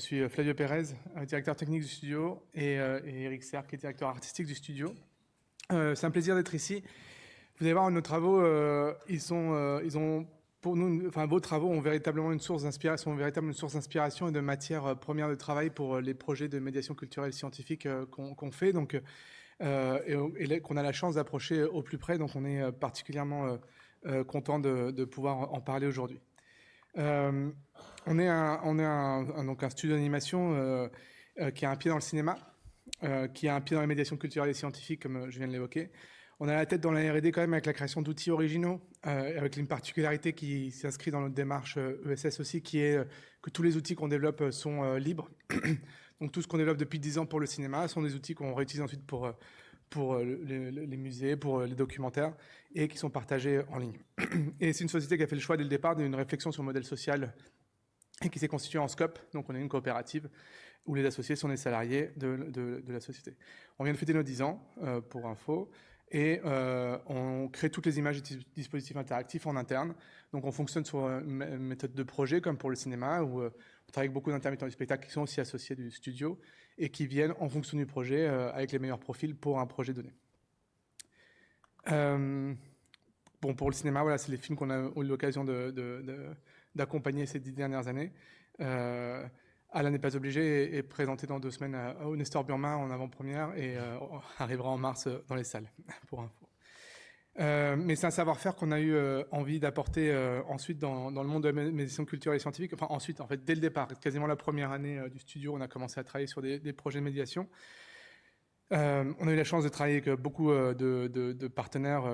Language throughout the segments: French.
Je suis Flavio Pérez, directeur technique du studio, et Eric Serre, qui est directeur artistique du studio. C'est un plaisir d'être ici. Vous allez voir, nos travaux, ils ont, pour nous, enfin, vos travaux ont véritablement une source d'inspiration, sont une véritable source d'inspiration et de matière première de travail pour les projets de médiation culturelle scientifique qu'on fait, donc, et qu'on a la chance d'approcher au plus près. Donc, on est particulièrement content de pouvoir en parler aujourd'hui. On est donc un studio d'animation qui a un pied dans le cinéma, qui a un pied dans la médiation culturelle et scientifique, comme je viens de l'évoquer. On a la tête dans la R&D quand même avec la création d'outils originaux, avec une particularité qui s'inscrit dans notre démarche ESS aussi, qui est que tous les outils qu'on développe sont libres. Donc tout ce qu'on développe depuis 10 ans pour le cinéma sont des outils qu'on réutilise ensuite pour les musées, pour les documentaires, et qui sont partagés en ligne. Et c'est une société qui a fait le choix dès le départ d'une réflexion sur le modèle social et qui s'est constituée en scope. Donc on est une coopérative où les associés sont les salariés de la société. On vient de fêter nos 10 ans, pour info, et on crée toutes les images et dispositifs interactifs en interne. Donc on fonctionne sur une méthode de projet, comme pour le cinéma, où on travaille avec beaucoup d'intermittents du spectacle qui sont aussi associés du studio et qui viennent en fonction du projet avec les meilleurs profils pour un projet donné. Bon, pour le cinéma, voilà, c'est les films qu'on a eu l'occasion d'accompagner ces 10 dernières années. Alain n'est pas obligé est présenté dans 2 semaines au Nestor Burma en avant-première et arrivera en mars dans les salles, pour info. Mais c'est un savoir-faire qu'on a eu envie d'apporter ensuite dans le monde de la médiation culturelle et scientifique. Enfin, ensuite, en fait, dès le départ, quasiment la première année du studio, on a commencé à travailler sur des projets de médiation. On a eu la chance de travailler avec beaucoup de partenaires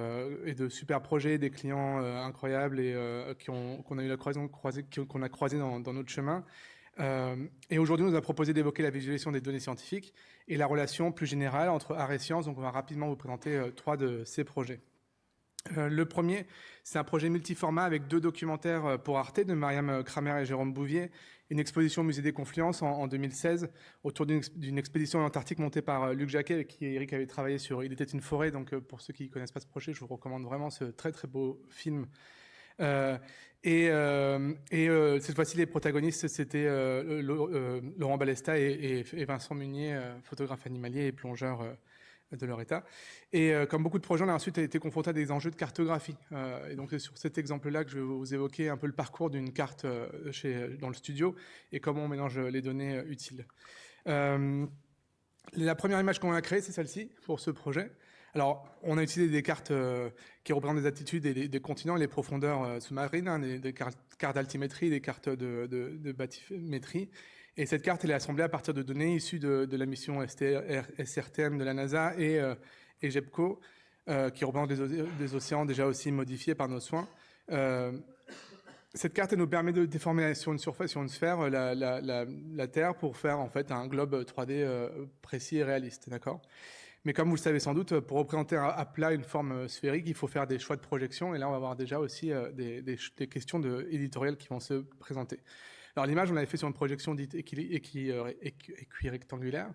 et de super projets, des clients incroyables et qu'on a eu qu'on a croisé dans notre chemin. Et aujourd'hui, on nous a proposé d'évoquer la visualisation des données scientifiques et la relation plus générale entre art et science. Donc, on va rapidement vous présenter 3 de ces projets. Le premier, c'est un projet multiformat avec 2 documentaires pour Arte de Mariam Kramer et Jérôme Bouvier, une exposition au Musée des Confluences en 2016 autour d'une expédition en Antarctique montée par Luc Jacquet, avec qui Eric avait travaillé sur Il était une forêt. Donc pour ceux qui ne connaissent pas ce projet, je vous recommande vraiment ce très très beau film. Cette fois-ci, les protagonistes, c'était Laurent Balesta et Vincent Munier, photographe animalier et plongeur de leur état. Et comme beaucoup de projets, on a ensuite été confronté à des enjeux de cartographie. Et donc c'est sur cet exemple-là que je vais vous évoquer un peu le parcours d'une carte dans le studio et comment on mélange les données utiles. La première image qu'on a créée, c'est celle-ci pour ce projet. Alors, on a utilisé des cartes qui représentent des altitudes et des continents et les profondeurs sous-marines, hein, des cartes d'altimétrie, des cartes de bathymétrie. Et cette carte, elle est assemblée à partir de données issues de la mission SRTM de la NASA et GEPCO, qui représentent des océans déjà aussi modifiés par nos soins. Cette carte, elle nous permet de déformer sur une surface, sur une sphère, la Terre pour faire en fait un globe 3D précis et réaliste, d'accord ? Mais comme vous le savez sans doute, pour représenter à plat une forme sphérique, il faut faire des choix de projection. Et là, on va avoir déjà aussi des questions éditoriales qui vont se présenter. Alors l'image, on l'avait fait sur une projection dite équirectangulaire,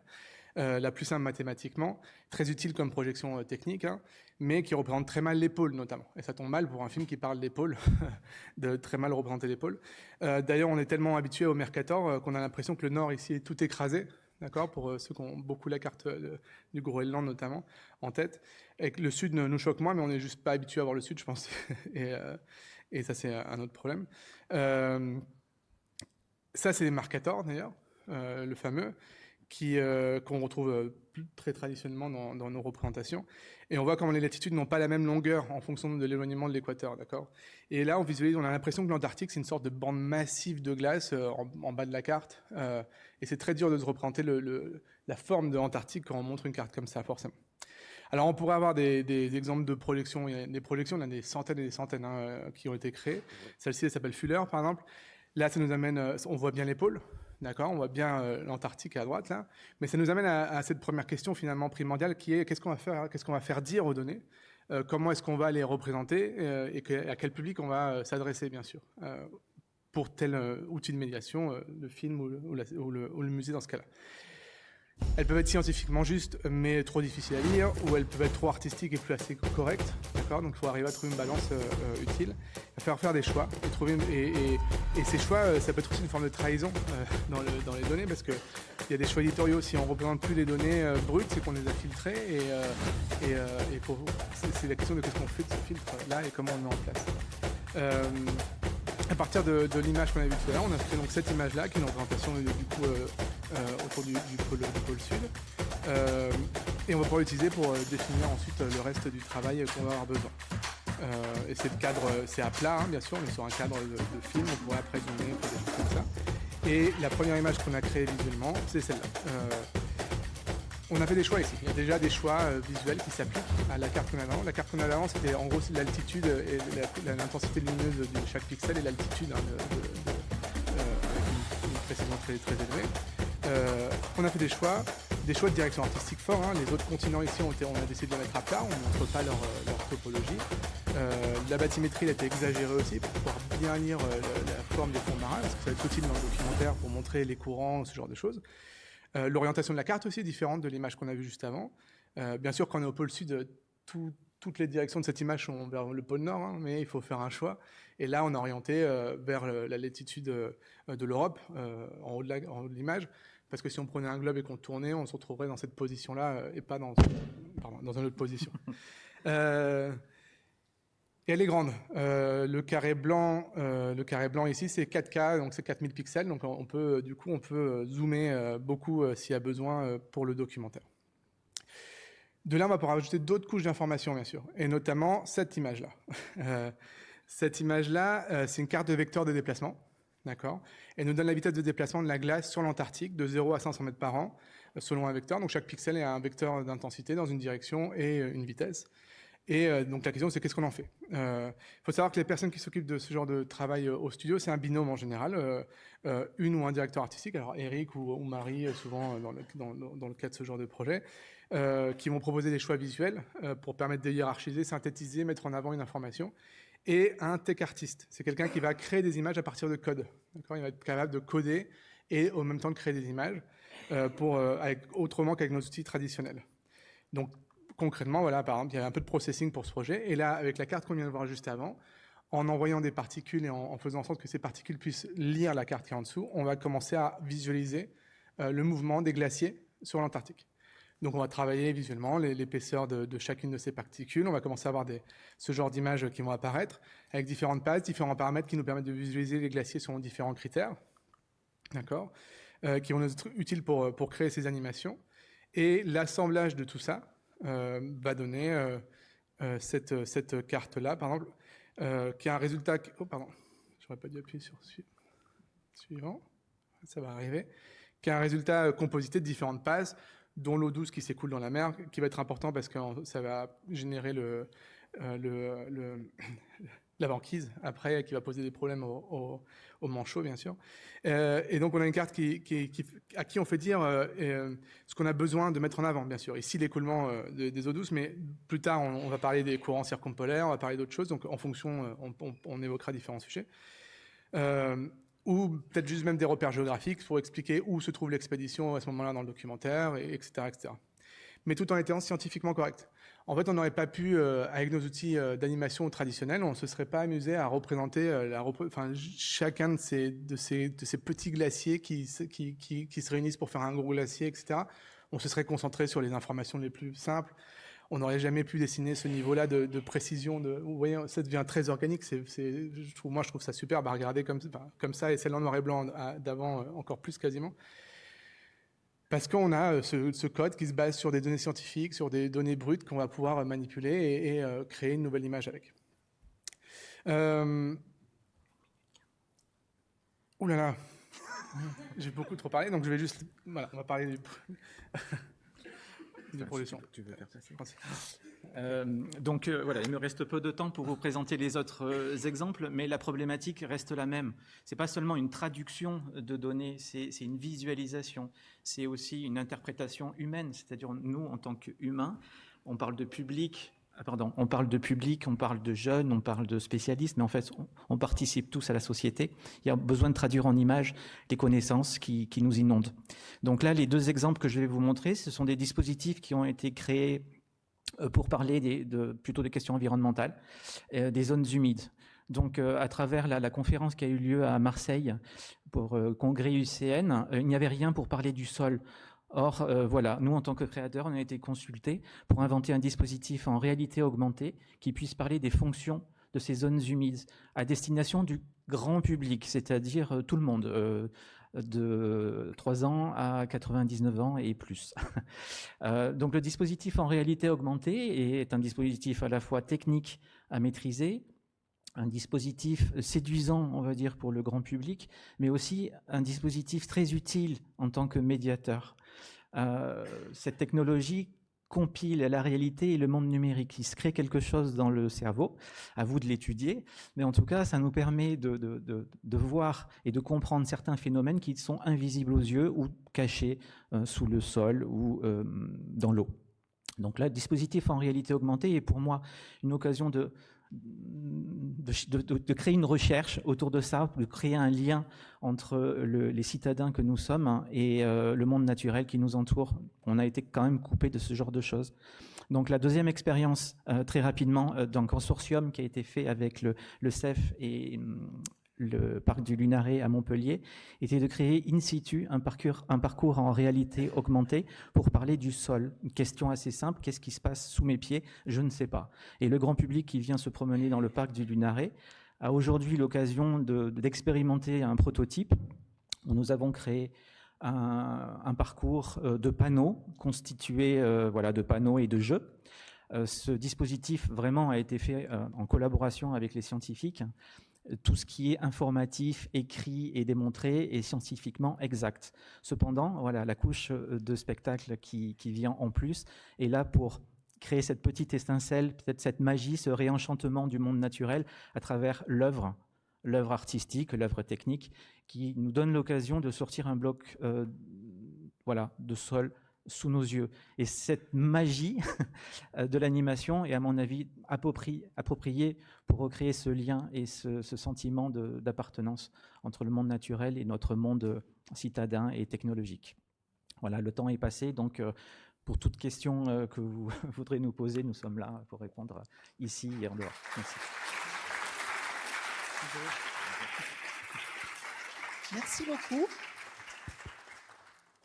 la plus simple mathématiquement, très utile comme projection technique, hein, mais qui représente très mal l'épaule notamment. Et ça tombe mal pour un film qui parle d'épaule, de très mal représenter l'épaule. D'ailleurs, on est tellement habitué au Mercator qu'on a l'impression que le nord ici est tout écrasé. D'accord, pour ceux qui ont beaucoup la carte du Groenland notamment en tête. Et le sud nous choque moins, mais on n'est juste pas habitué à voir le sud, je pense. et ça, c'est un autre problème. Ça, c'est les Mercator, d'ailleurs, le fameux, qu'on retrouve très traditionnellement dans nos représentations. Et on voit comment les latitudes n'ont pas la même longueur en fonction de l'éloignement de l'équateur, d'accord ? Et là, on visualise, on a l'impression que l'Antarctique, c'est une sorte de bande massive de glace en bas de la carte. Et c'est très dur de se représenter la forme de l'Antarctique quand on montre une carte comme ça, forcément. Alors, on pourrait avoir des exemples de projections. Il y a des projections, il y en a des centaines et des centaines qui ont été créées. Celle-ci, elle s'appelle Fuller, par exemple. Là, ça nous amène, on voit bien l'épaule, d'accord, on voit bien l'Antarctique à droite, là, mais ça nous amène à cette première question finalement primordiale qui est qu'est-ce qu'on va faire dire aux données, comment est-ce qu'on va les représenter à quel public on va s'adresser, bien sûr, pour tel outil de médiation, le film ou le musée dans ce cas-là. Elles peuvent être scientifiquement justes, mais trop difficiles à lire, ou elles peuvent être trop artistiques et plus assez correctes. D'accord ? Donc il faut arriver à trouver une balance utile. Il va falloir faire des choix. Et ces choix, ça peut être aussi une forme de trahison dans les données, parce qu'il y a des choix éditoriaux. Si on ne représente plus les données brutes, c'est qu'on les a filtrées. C'est la question de qu'est-ce qu'on fait de ce filtre-là et comment on le met en place. À partir de l'image qu'on a vue tout à l'heure, on a fait donc cette image-là, qui est une représentation du coup autour du pôle sud. Et on va pouvoir l'utiliser pour définir ensuite le reste du travail qu'on va avoir besoin. Et c'est le cadre, c'est à plat, hein, bien sûr, mais sur un cadre de film, on pourrait après zoomer, faire des choses comme ça. Et la première image qu'on a créée visuellement, c'est celle-là. On a fait des choix ici. Il y a déjà des choix visuels qui s'appliquent à la carte qu'on a avant. La carte qu'on a avant, c'était en gros l'altitude et l'intensité lumineuse de chaque pixel et l'altitude avec une précision très, très élevée. On a fait des choix de direction artistique forts. Hein. Les autres continents ici, on a décidé de les mettre à plat. On ne montre pas leur topologie. La bathymétrie, elle a été exagérée aussi pour pouvoir bien lire la forme des fonds marins, parce que ça va être utile dans le documentaire pour montrer les courants, ce genre de choses. L'orientation de la carte aussi est différente de l'image qu'on a vue juste avant. Bien sûr, quand on est au pôle sud, toutes les directions de cette image sont vers le pôle nord, hein, mais il faut faire un choix. Et là, on a orienté vers la latitude de l'Europe, en haut de l'image, parce que si on prenait un globe et qu'on tournait, on se retrouverait dans cette position-là et pas dans une autre position. Et elle est grande. Le carré blanc ici, c'est 4K, donc c'est 4000 pixels. Donc on peut zoomer beaucoup s'il y a besoin pour le documentaire. De là, on va pouvoir ajouter d'autres couches d'informations, bien sûr, et notamment cette image-là. Cette image-là, c'est une carte de vecteur de déplacement. D'accord ? Elle nous donne la vitesse de déplacement de la glace sur l'Antarctique de 0 à 500 mètres par an, selon un vecteur. Donc chaque pixel est un vecteur d'intensité dans une direction et une vitesse. Et donc la question, c'est qu'est-ce qu'on en fait ? Faut savoir que les personnes qui s'occupent de ce genre de travail au studio, c'est un binôme en général, une ou un directeur artistique, alors Eric ou Marie, souvent dans le cas de ce genre de projet, qui vont proposer des choix visuels pour permettre de hiérarchiser, synthétiser, mettre en avant une information. Et un tech artiste, c'est quelqu'un qui va créer des images à partir de code. D'accord ? Il va être capable de coder et en même temps de créer des images autrement qu'avec nos outils traditionnels. Donc, concrètement, voilà, par exemple, il y a un peu de processing pour ce projet. Et là, avec la carte qu'on vient de voir juste avant, en envoyant des particules et en faisant en sorte que ces particules puissent lire la carte qui est en dessous, on va commencer à visualiser le mouvement des glaciers sur l'Antarctique. Donc, on va travailler visuellement l'épaisseur de chacune de ces particules. On va commencer à avoir ce genre d'images qui vont apparaître avec différentes pages, différents paramètres qui nous permettent de visualiser les glaciers selon différents critères, d'accord, qui vont nous être utiles pour créer ces animations. Et l'assemblage de tout ça va donner cette carte-là, par exemple, qui a un résultat... Oh, pardon, j'aurais pas dû appuyer sur suivant. Ça va arriver. Qui a un résultat composité de différentes passes, dont l'eau douce qui s'écoule dans la mer, qui va être important parce que ça va générer la banquise après, qui va poser des problèmes au manchot, bien sûr. Et donc, on a une carte à qui on fait dire ce qu'on a besoin de mettre en avant, bien sûr. Ici, l'écoulement des eaux douces, mais plus tard, on va parler des courants circumpolaires, on va parler d'autres choses. Donc, en fonction, on évoquera différents sujets. Ou peut-être juste même des repères géographiques pour expliquer où se trouve l'expédition à ce moment-là dans le documentaire, etc., etc. Mais tout en étant scientifiquement correct. En fait, on n'aurait pas pu, avec nos outils d'animation traditionnels, on ne se serait pas amusé à représenter chacun de ces petits glaciers qui se réunissent pour faire un gros glacier, etc. On se serait concentré sur les informations les plus simples. On n'aurait jamais pu dessiner ce niveau-là de précision. Vous voyez, ça devient très organique. Moi, je trouve ça superbe à regarder comme ça, et celle en noir et blanc d'avant encore plus quasiment. Parce qu'on a ce code qui se base sur des données scientifiques, sur des données brutes qu'on va pouvoir manipuler et créer une nouvelle image avec. Ouh là là, j'ai beaucoup trop parlé, donc je vais juste... Voilà, on va parler de production. Tu veux faire ça? Donc voilà, il me reste peu de temps pour vous présenter les autres exemples, mais la problématique reste la même. C'est pas seulement une traduction de données, c'est une visualisation, c'est aussi une interprétation humaine, c'est-à-dire nous, en tant qu'humains, on parle de public, Pardon, on parle de public, on parle de jeunes, on parle de spécialistes, mais en fait, on participe tous à la société. Il y a besoin de traduire en images les connaissances qui nous inondent. Donc là, les deux exemples que je vais vous montrer, ce sont des dispositifs qui ont été créés pour parler plutôt des questions environnementales, des zones humides. Donc, à travers la conférence qui a eu lieu à Marseille pour congrès UCN, il n'y avait rien pour parler du sol. Or, voilà, nous, en tant que créateurs, on a été consultés pour inventer un dispositif en réalité augmentée qui puisse parler des fonctions de ces zones humides à destination du grand public, c'est-à-dire tout le monde, de 3 ans à 99 ans et plus. Donc, le dispositif en réalité augmentée est un dispositif à la fois technique à maîtriser, un dispositif séduisant, on va dire, pour le grand public, mais aussi un dispositif très utile en tant que médiateur. Cette technologie compile la réalité et le monde numérique. Il se crée quelque chose dans le cerveau, à vous de l'étudier, mais en tout cas, ça nous permet de voir et de comprendre certains phénomènes qui sont invisibles aux yeux ou cachés sous le sol ou dans l'eau. Donc là, le dispositif en réalité augmentée est pour moi une occasion de créer une recherche autour de ça, de créer un lien entre les citadins que nous sommes et le monde naturel qui nous entoure. On a été quand même coupé de ce genre de choses. Donc la deuxième expérience, très rapidement, d'un consortium qui a été fait avec le CEF et le parc du Lunaret à Montpellier, était de créer in situ un parcours en réalité augmentée pour parler du sol. Une question assez simple, qu'est-ce qui se passe sous mes pieds? Je ne sais pas. Et le grand public qui vient se promener dans le parc du Lunaret a aujourd'hui l'occasion d'expérimenter un prototype où nous avons créé un parcours de panneaux constitué de panneaux et de jeux. Ce dispositif vraiment a été fait en collaboration avec les scientifiques. Tout ce qui est informatif, écrit et démontré est scientifiquement exact. Cependant, voilà, la couche de spectacle qui vient en plus est là pour créer cette petite étincelle, peut-être cette magie, ce réenchantement du monde naturel à travers l'œuvre artistique, l'œuvre technique, qui nous donne l'occasion de sortir un bloc de sol sous nos yeux. Et cette magie de l'animation est, à mon avis, appropriée pour recréer ce lien et ce sentiment d'appartenance entre le monde naturel et notre monde citadin et technologique. Voilà, le temps est passé, donc pour toute question que vous voudrez nous poser, nous sommes là pour répondre ici et en dehors. Merci. Merci beaucoup.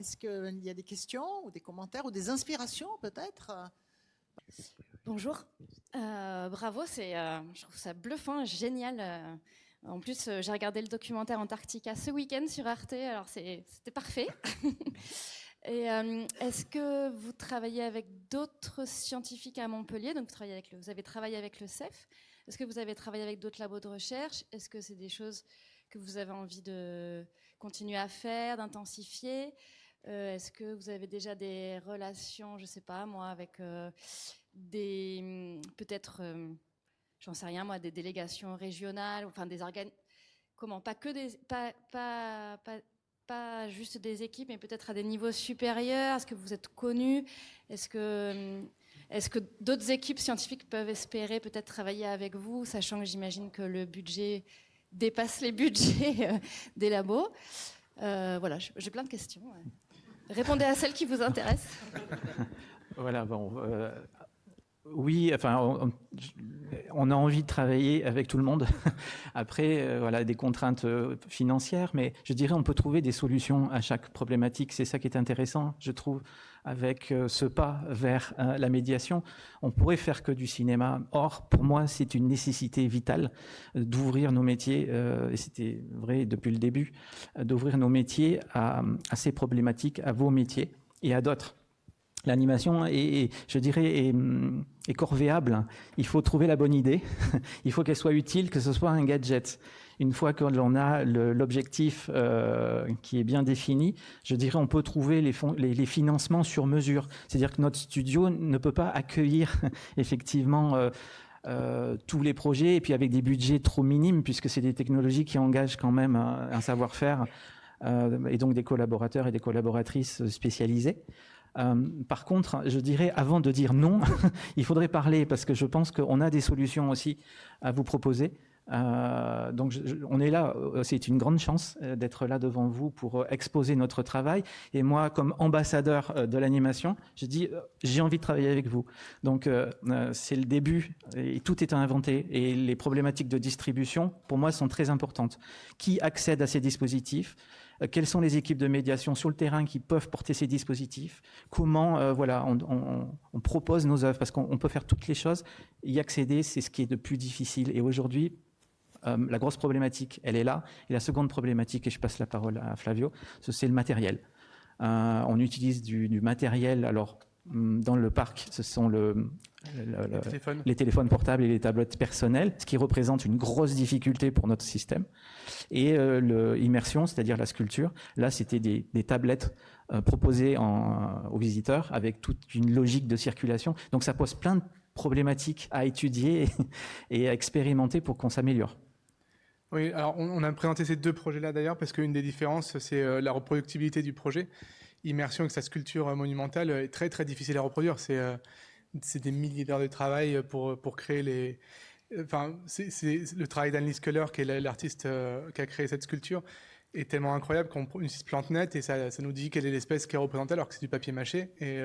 Est-ce qu'il y a des questions ou des commentaires ou des inspirations peut-être? Bonjour, bravo, je trouve ça bluffant, génial. En plus, j'ai regardé le documentaire Antarctica ce week-end sur Arte, alors c'était parfait. Et est-ce que vous travaillez avec d'autres scientifiques à Montpellier? Donc vous avez travaillé avec le CEF. Est-ce que vous avez travaillé avec d'autres labos de recherche? Est-ce que c'est des choses que vous avez envie de continuer à faire, d'intensifier? Est-ce que vous avez déjà des relations, je ne sais pas moi, avec peut-être, j'en sais rien moi, des délégations régionales, enfin des organes, comment, pas juste des équipes, mais peut-être à des niveaux supérieurs? Est-ce que vous êtes connus? Est-ce que d'autres équipes scientifiques peuvent espérer peut-être travailler avec vous, sachant que j'imagine que le budget dépasse les budgets des labos? Voilà, j'ai plein de questions. Ouais. Répondez à celles qui vous intéressent. Voilà, bon, oui, enfin, on a envie de travailler avec tout le monde. Après, voilà, des contraintes financières, mais je dirais on peut trouver des solutions à chaque problématique. C'est ça qui est intéressant, je trouve, avec ce pas vers la médiation. On pourrait faire que du cinéma. Or, pour moi, c'est une nécessité vitale d'ouvrir nos métiers, et c'était vrai depuis le début, d'ouvrir nos métiers à ces problématiques, à vos métiers et à d'autres. L'animation je dirais, est corvéable. Il faut trouver la bonne idée. Il faut qu'elle soit utile, que ce soit un gadget. Une fois que l'on a l'objectif qui est bien défini, je dirais on peut trouver les financements sur mesure. C'est-à-dire que notre studio ne peut pas accueillir effectivement tous les projets et puis avec des budgets trop minimes puisque c'est des technologies qui engagent quand même un savoir-faire et donc des collaborateurs et des collaboratrices spécialisés. Par contre, je dirais, avant de dire non, il faudrait parler, parce que je pense qu'on a des solutions aussi à vous proposer. Donc on est là, c'est une grande chance d'être là devant vous pour exposer notre travail. Et moi, comme ambassadeur de l'animation, je dis j'ai envie de travailler avec vous. Donc c'est le début et tout est à inventer. Et les problématiques de distribution, pour moi, sont très importantes. Qui accède à ces dispositifs ? Quelles sont les équipes de médiation sur le terrain qui peuvent porter ces dispositifs ? Comment voilà, on propose nos œuvres, parce qu'on peut faire toutes les choses. Y accéder, c'est ce qui est de plus difficile. Et aujourd'hui, la grosse problématique, elle est là. Et la seconde problématique, et je passe la parole à Flavio, c'est le matériel. On utilise du matériel. Alors, dans le parc, ce sont les téléphones portables et les tablettes personnelles, ce qui représente une grosse difficulté pour notre système. Et l'immersion, c'est-à-dire la sculpture, là, c'était des tablettes proposées aux visiteurs avec toute une logique de circulation. Donc, ça pose plein de problématiques à étudier et à expérimenter pour qu'on s'améliore. Oui, alors on a présenté ces deux projets-là d'ailleurs, parce qu'une des différences, c'est la reproductibilité du projet. Immersion avec sa sculpture monumentale est très très difficile à reproduire. C'est des milliers d'heures de travail pour créer les... Enfin, c'est le travail d'Annelise Keller, qui est l'artiste qui a créé cette sculpture, est tellement incroyable qu'on utilise se plante net et ça nous dit quelle est l'espèce qui est représentée alors que c'est du papier mâché. Et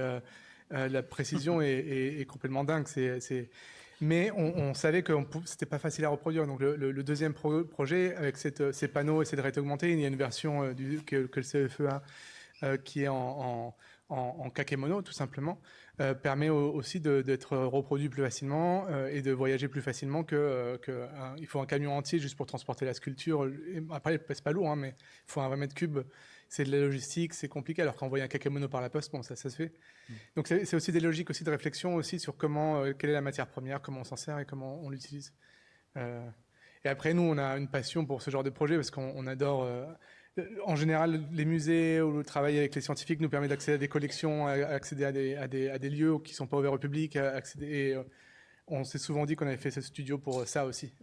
la précision est complètement dingue. Mais on savait que c'était pas facile à reproduire. Donc le deuxième projet, avec ces panneaux et cette réalité augmentée, il y a une version que le CFE a qui est en kakémono, tout simplement, permet aussi d'être reproduit plus facilement et de voyager plus facilement il faut un camion entier juste pour transporter la sculpture. Après, elle pèse pas lourd, hein, mais il faut un 20 mètres cubes. C'est de la logistique, c'est compliqué, alors qu'envoyer un kakémono par la poste, bon, ça se fait. Donc c'est aussi des logiques aussi de réflexion aussi sur quelle est la matière première, comment on s'en sert et comment on l'utilise. Et après, nous, on a une passion pour ce genre de projet parce qu'on adore... en général, les musées ou le travail avec les scientifiques nous permet d'accéder à des collections, accéder à des lieux qui ne sont pas ouverts au public. On s'est souvent dit qu'on avait fait ce studio pour ça aussi.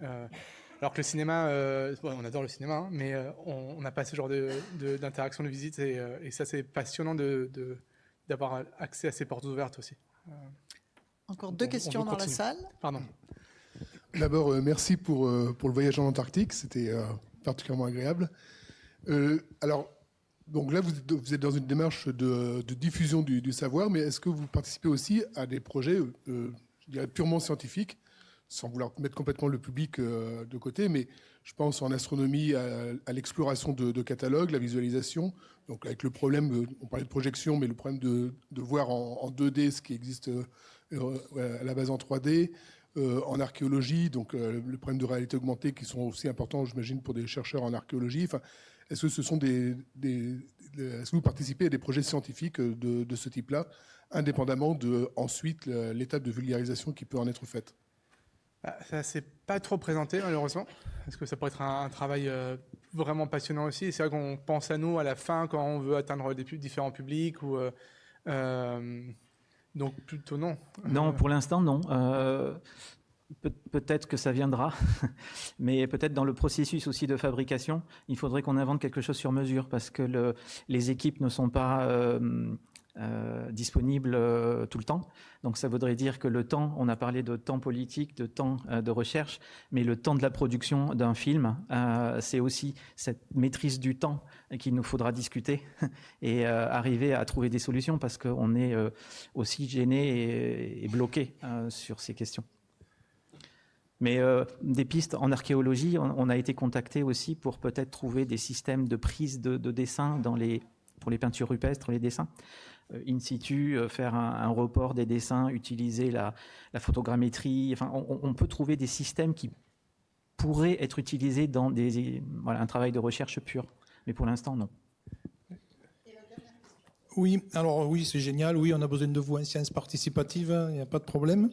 Alors que le cinéma, on adore le cinéma, hein, mais on n'a pas ce genre d'interaction de visite. Et ça, c'est passionnant d'avoir accès à ces portes ouvertes aussi. Encore deux questions dans la salle. Pardon. D'abord, merci pour le voyage en Antarctique. C'était particulièrement agréable. Alors, donc là, vous êtes dans une démarche de diffusion du savoir, mais est-ce que vous participez aussi à des projets, je dirais, purement scientifiques, sans vouloir mettre complètement le public de côté, mais je pense en astronomie à l'exploration de catalogues, la visualisation, donc avec le problème, on parlait de projection, mais le problème de voir en 2D ce qui existe à la base en 3D, en archéologie, donc le problème de réalité augmentée qui sont aussi importants, j'imagine, pour des chercheurs en archéologie. Enfin, est-ce que ce sont est-ce que vous participez à des projets scientifiques de ce type-là, indépendamment de ensuite l'étape de vulgarisation qui peut en être faite? Ça ne s'est pas trop présenté, malheureusement, parce que ça pourrait être un travail vraiment passionnant aussi. Et c'est vrai qu'on pense à nous à la fin quand on veut atteindre différents publics. Donc plutôt non. Non, pour l'instant, non. Peut-être que ça viendra, mais peut-être dans le processus aussi de fabrication, il faudrait qu'on invente quelque chose sur mesure, parce que les équipes ne sont pas disponibles tout le temps. Donc ça voudrait dire que le temps, on a parlé de temps politique, de temps de recherche, mais le temps de la production d'un film, c'est aussi cette maîtrise du temps qu'il nous faudra discuter et arriver à trouver des solutions, parce qu'on est aussi gêné et bloqué sur ces questions. Mais des pistes en archéologie, on a été contacté aussi pour peut-être trouver des systèmes de prise de dessin pour les peintures rupestres, les dessins. In situ, faire un report des dessins, utiliser la photogrammétrie. Enfin, on peut trouver des systèmes qui pourraient être utilisés dans un travail de recherche pur. Mais pour l'instant, non. Oui, alors oui, c'est génial. Oui, on a besoin de vous en sciences participatives, il n'y a pas de problème.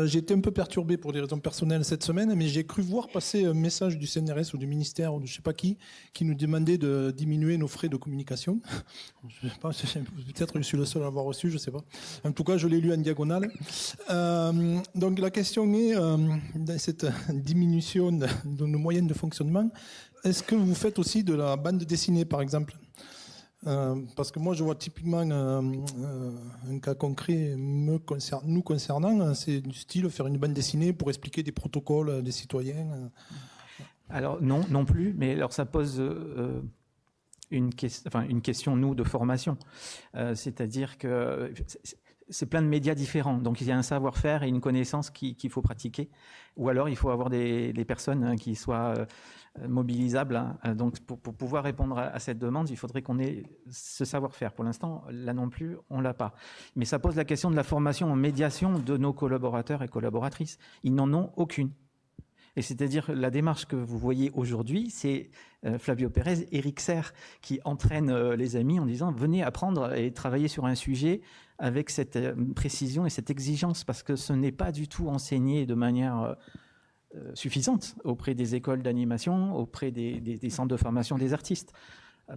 J'ai été un peu perturbé pour des raisons personnelles cette semaine, mais j'ai cru voir passer un message du CNRS ou du ministère ou de je ne sais pas qui nous demandait de diminuer nos frais de communication. Je sais pas, peut-être je suis le seul à l'avoir reçu, je ne sais pas. En tout cas, je l'ai lu en diagonale. Donc la question est, dans cette diminution de nos moyens de fonctionnement, est-ce que vous faites aussi de la bande dessinée, par exemple ? Parce que moi, je vois typiquement un cas concret nous concernant, c'est du style faire une bande dessinée pour expliquer des protocoles à des citoyens. Alors non plus, mais alors ça pose une question, nous, de formation. C'est-à-dire que c'est plein de médias différents. Donc, il y a un savoir-faire et une connaissance qu'il faut pratiquer. Ou alors, il faut avoir des personnes qui soient mobilisables. Donc, pour pouvoir répondre à cette demande, il faudrait qu'on ait ce savoir-faire. Pour l'instant, là non plus, on ne l'a pas. Mais ça pose la question de la formation en médiation de nos collaborateurs et collaboratrices. Ils n'en ont aucune. Et c'est-à-dire, la démarche que vous voyez aujourd'hui, c'est Flavio Pérez, Éric Serre, qui entraîne les amis en disant « Venez apprendre et travailler sur un sujet avec cette précision et cette exigence », parce que ce n'est pas du tout enseigné de manière suffisante auprès des écoles d'animation, auprès des centres de formation des artistes.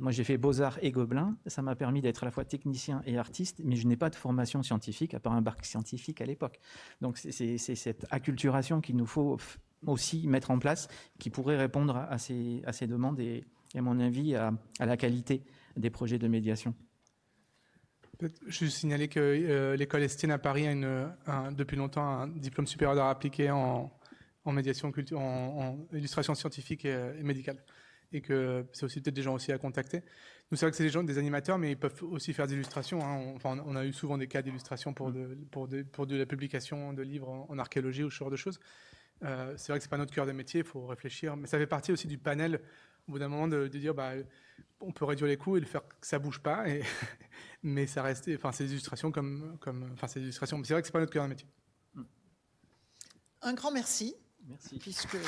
Moi, j'ai fait Beaux-Arts et Gobelins. Ça m'a permis d'être à la fois technicien et artiste, mais je n'ai pas de formation scientifique, à part un bac scientifique à l'époque. Donc, c'est cette acculturation qu'il nous faut aussi mettre en place, qui pourrait répondre à ces demandes et, à mon avis, à la qualité des projets de médiation. Je veux signaler que l'école Estienne à Paris a depuis longtemps un diplôme supérieur d'art appliqué en médiation culture, en illustration scientifique et médicale. Et que c'est aussi peut-être des gens aussi à contacter. Nous, c'est vrai que c'est des animateurs, mais ils peuvent aussi faire des illustrations. Hein. On a eu souvent des cas d'illustration pour de la publication de livres en archéologie ou ce genre de choses. C'est vrai que c'est pas notre cœur de métier, il faut réfléchir. Mais ça fait partie aussi du panel, au bout d'un moment, de dire on peut réduire les coûts et le faire que ça bouge pas. Mais ça reste, c'est des illustrations c'est des illustrations. Mais c'est vrai que c'est pas notre cœur de métier. Un grand merci. Merci. Puisque